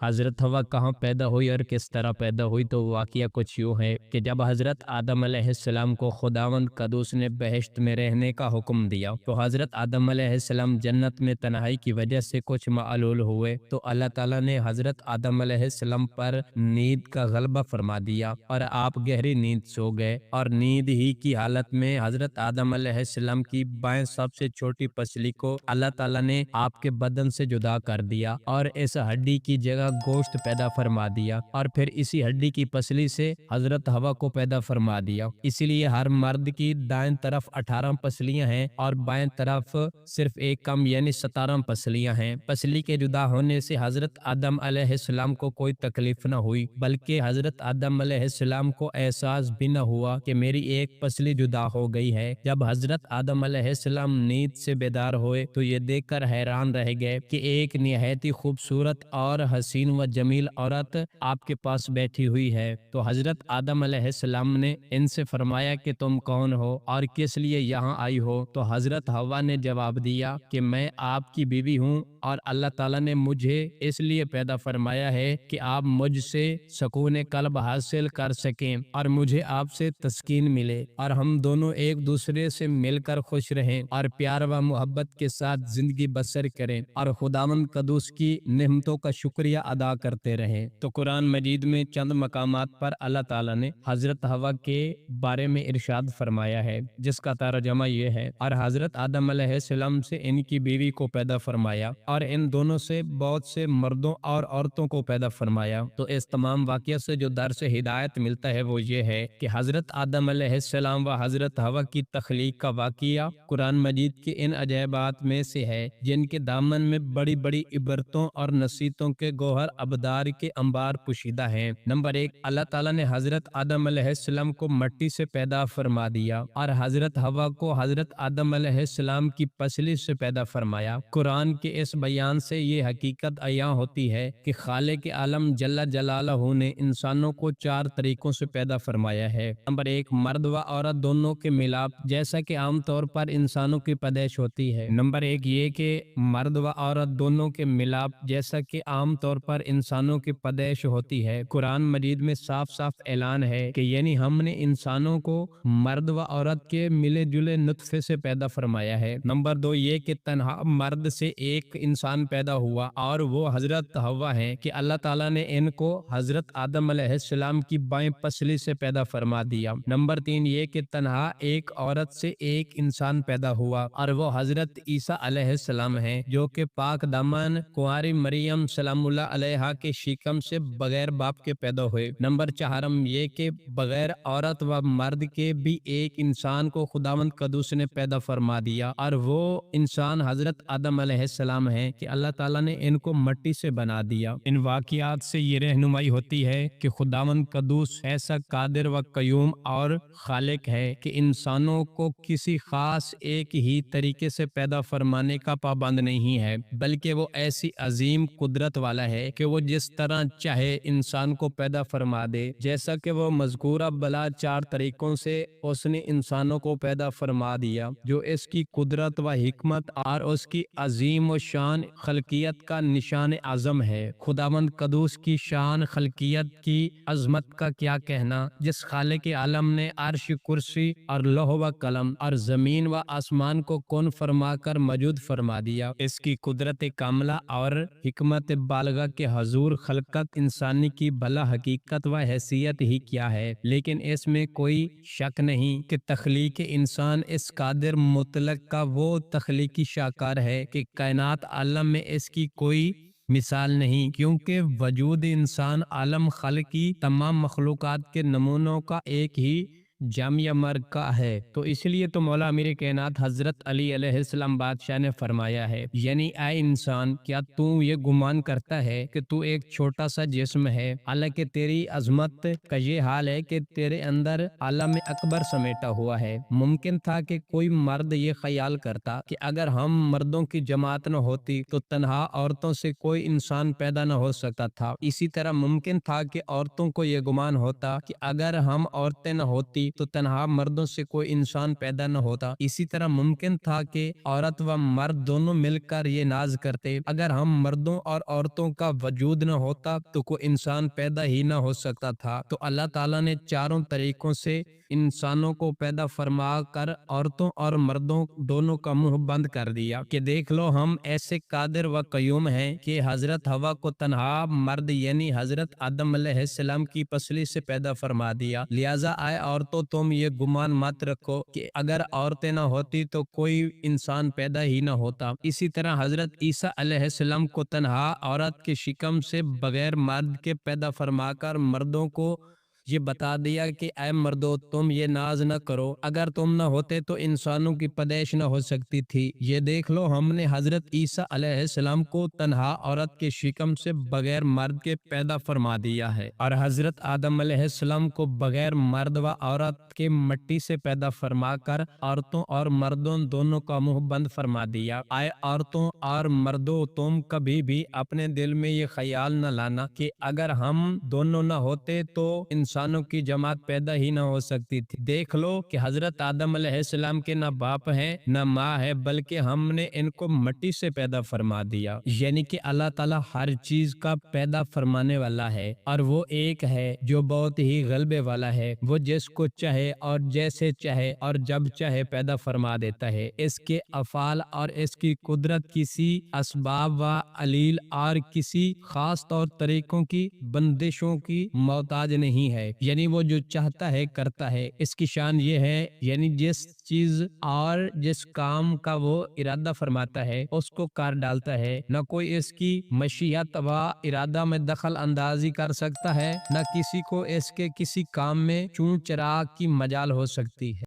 حضرت ہوا کہاں پیدا ہوئی اور کس طرح پیدا ہوئی؟ تو واقعہ کچھ یوں ہے کہ جب حضرت آدم علیہ السلام کو خداوند قدوس نے بہشت میں رہنے کا حکم دیا تو حضرت آدم علیہ السلام جنت میں تنہائی کی وجہ سے کچھ معلول ہوئے، تو اللہ تعالیٰ نے حضرت آدم علیہ السلام پر نیند کا غلبہ فرما دیا اور آپ گہری نیند سو گئے، اور نیند ہی کی حالت میں حضرت آدم علیہ السلام کی بائیں سب سے چھوٹی پسلی کو اللہ تعالیٰ نے آپ کے بدن سے جدا کر دیا اور اس ہڈی کی جگہ گوشت پیدا فرما دیا، اور پھر اسی ہڈی کی پسلی سے حضرت ہوا کو پیدا فرما دیا۔ اسی لیے ہر مرد کی دائیں طرف 18 پسلیاں ہیں اور بائیں طرف صرف ایک کم یعنی 17 پسلیاں ہیں۔ پسلی کے جدا ہونے سے حضرت آدم علیہ السلام کو کوئی تکلیف نہ ہوئی، بلکہ حضرت آدم علیہ السلام کو احساس بھی نہ ہوا کہ میری ایک پسلی جدا ہو گئی ہے۔ جب حضرت آدم علیہ السلام نیند سے بیدار ہوئے تو یہ دیکھ کر حیران رہ گئے کہ ایک نہایت ہی خوبصورت اور حسین و جمیل عورت آپ کے پاس بیٹھی ہوئی ہے۔ تو حضرت آدم علیہ السلام نے ان سے فرمایا کہ تم کون ہو اور کس لیے یہاں آئی ہو؟ تو حضرت حوا نے جواب دیا کہ میں آپ کی بیوی ہوں اور اللہ تعالیٰ نے مجھے اس لیے پیدا فرمایا ہے کہ آپ مجھ سے سکون قلب حاصل کر سکیں اور مجھے آپ سے تسکین ملے اور ہم دونوں ایک دوسرے سے مل کر خوش رہیں اور پیار و محبت کے ساتھ زندگی بسر کریں اور خداوند قدوس کی نعمتوں کا شکریہ ادا کرتے رہیں۔ تو قرآن مجید میں چند مقامات پر اللہ تعالیٰ نے حضرت حوا کے بارے میں ارشاد فرمایا ہے، جس کا ترجمہ یہ ہے، اور حضرت آدم علیہ السلام سے ان کی بیوی کو پیدا فرمایا اور ان دونوں سے بہت سے مردوں اور عورتوں کو پیدا فرمایا۔ تو اس تمام واقعہ سے جو درس ہدایت ملتا ہے وہ یہ ہے کہ حضرت آدم علیہ السلام و حضرت حوا کی تخلیق کا واقعہ قرآن مجید کے ان عجائبات میں سے ہے جن کے دامن میں بڑی بڑی عبرتوں اور نصیحتوں کے گوہر ابدار کے انبار پوشیدہ ہیں۔ نمبر 1، اللہ تعالیٰ نے حضرت آدم علیہ السلام کو مٹی سے پیدا فرما دیا اور حضرت حوا کو حضرت آدم علیہ السلام کی پسلی سے پیدا فرمایا۔ قرآن کے اس بیان سے یہ حقیقت عیاں ہوتی ہے کہ خالق عالم جل جلالہ نے انسانوں کو 4 طریقوں سے پیدا فرمایا ہے۔ نمبر 1، مرد و عورت دونوں کے ملاپ، جیسا کہ عام طور پر انسانوں کی پیدائش ہوتی ہے۔ نمبر 1 یہ کہ مرد و عورت دونوں کے ملاپ جیسا کہ عام طور پر انسانوں کی پیدائش ہوتی ہے۔ قرآن مجید میں صاف صاف اعلان ہے کہ یعنی ہم نے انسانوں کو مرد و عورت کے ملے جلے نطفے سے پیدا فرمایا ہے۔ نمبر 2 یہ کہ تنہا مرد سے ایک انسان پیدا ہوا اور وہ حضرت حوا ہے کہ اللہ تعالیٰ نے ان کو حضرت آدم علیہ السلام کی بائیں پسلی سے پیدا فرما دیا۔ نمبر 3 یہ کہ تنہا ایک عورت سے ایک انسان پیدا ہوا اور وہ حضرت عیسیٰ علیہ السلام ہیں جو کہ پاک دامن کنواری مریم سلام اللہ علیہا کے شکم سے بغیر باپ کے پیدا ہوئے۔ نمبر 4 یہ کہ بغیر عورت و مرد کے بھی ایک انسان کو خداوند قدوس نے پیدا فرما دیا اور وہ انسان حضرت آدم علیہ السلام ہیں کہ اللہ تعالیٰ نے ان کو مٹی سے بنا دیا۔ ان واقعات سے یہ رہنمائی ہوتی ہے کہ خداوند قدوس ایسا قادر و قیوم اور خالق ہے کہ انسانوں کو کسی خاص ایک ہی طریقے سے پیدا فرمانے کا پابند نہیں ہے، بلکہ وہ ایسی عظیم قدرت والا ہے کہ وہ جس طرح چاہے انسان کو پیدا فرما دے۔ جیسا کہ وہ مذکورہ بلا 4 طریقوں سے اس نے انسانوں کو پیدا فرما دیا، جو اس کی قدرت و حکمت اور اس کی عظیم و شان خلقیت کا نشان اعظم ہے۔ خداوند قدوس کی شان خلقیت کی عظمت کا کیا کہنا، جس خالق عالم نے عرش، کرسی اور لوح و قلم اور زمین و آسمان کو کون فرما کر موجود فرما دیا۔ اس کی قدرت کاملہ اور حکمت بالغہ کے حضور خلقت انسانی کی بھلا حقیقت و حیثیت ہی کیا ہے، لیکن اس میں کوئی شک نہیں کہ تخلیق انسان اس قادر مطلق کا وہ تخلیقی شاہکار ہے کہ کائنات عالم میں اس کی کوئی مثال نہیں، کیونکہ وجود انسان عالم خلق کی تمام مخلوقات کے نمونوں کا ایک ہی جامعہ مرکہ ہے۔ تو اس لیے تو مولا امیر کائنات حضرت علی علیہ السلام بادشاہ نے فرمایا ہے، یعنی اے انسان، کیا تو یہ گمان کرتا ہے کہ تو ایک چھوٹا سا جسم ہے، حالانکہ تیری عظمت کا یہ حال ہے کہ تیرے اندر عالم اکبر سمیٹا ہوا ہے۔ ممکن تھا کہ کوئی مرد یہ خیال کرتا کہ اگر ہم مردوں کی جماعت نہ ہوتی تو تنہا عورتوں سے کوئی انسان پیدا نہ ہو سکتا تھا۔ اسی طرح ممکن تھا کہ عورتوں کو یہ گمان ہوتا کہ اگر ہم عورتیں نہ ہوتی تو تنہا مردوں سے کوئی انسان پیدا نہ ہوتا۔ اسی طرح ممکن تھا کہ عورت و مرد دونوں مل کر یہ ناز کرتے، اگر ہم مردوں اور عورتوں کا وجود نہ ہوتا تو کوئی انسان پیدا ہی نہ ہو سکتا تھا۔ تو اللہ تعالیٰ نے چاروں طریقوں سے انسانوں کو پیدا فرما کر عورتوں اور مردوں دونوں کا منہ بند کر دیا کہ دیکھ لو ہم ایسے قادر و قیوم ہیں کہ حضرت حوا کو تنہا مرد یعنی حضرت آدم علیہ السلام کی پسلی سے پیدا فرما دیا۔ لہٰذا آئے عورتوں تم یہ گمان مت رکھو کہ اگر عورتیں نہ ہوتی تو کوئی انسان پیدا ہی نہ ہوتا۔ اسی طرح حضرت عیسیٰ علیہ السلام کو تنہا عورت کے شکم سے بغیر مرد کے پیدا فرما کر مردوں کو یہ بتا دیا کہ اے مردو تم یہ ناز نہ کرو، اگر تم نہ ہوتے تو انسانوں کی پیدائش نہ ہو سکتی تھی۔ یہ دیکھ لو ہم نے حضرت عیسیٰ علیہ السلام کو تنہا عورت کے شکم سے بغیر مرد کے پیدا فرما دیا ہے، اور حضرت آدم علیہ السلام کو بغیر مرد و عورت کے مٹی سے پیدا فرما کر عورتوں اور مردوں دونوں کا منہ بند فرما دیا۔ آئے عورتوں اور مردوں تم کبھی بھی اپنے دل میں یہ خیال نہ لانا کہ اگر ہم دونوں نہ ہوتے تو انسانوں کی جماعت پیدا ہی نہ ہو سکتی تھی۔ دیکھ لو کہ حضرت آدم علیہ السلام کے نہ باپ ہیں نہ ماں ہے، بلکہ ہم نے ان کو مٹی سے پیدا فرما دیا۔ یعنی کہ اللہ تعالیٰ ہر چیز کا پیدا فرمانے والا ہے، اور وہ ایک ہے جو بہت ہی غلبے والا ہے۔ وہ جس کو چاہے اور جیسے چاہے اور جب چاہے پیدا فرما دیتا ہے۔ اس کے افعال اور اس کی قدرت کسی اسباب و علیل اور کسی خاص طور طریقوں کی بندشوں کی محتاج نہیں ہے، یعنی وہ جو چاہتا ہے کرتا ہے۔ اس کی شان یہ ہے یعنی جس چیز اور جس کام کا وہ ارادہ فرماتا ہے اس کو کار ڈالتا ہے، نہ کوئی اس کی مشیت و ارادہ میں دخل اندازی کر سکتا ہے، نہ کسی کو اس کے کسی کام میں چون چراغ کی مجال ہو سکتی ہے۔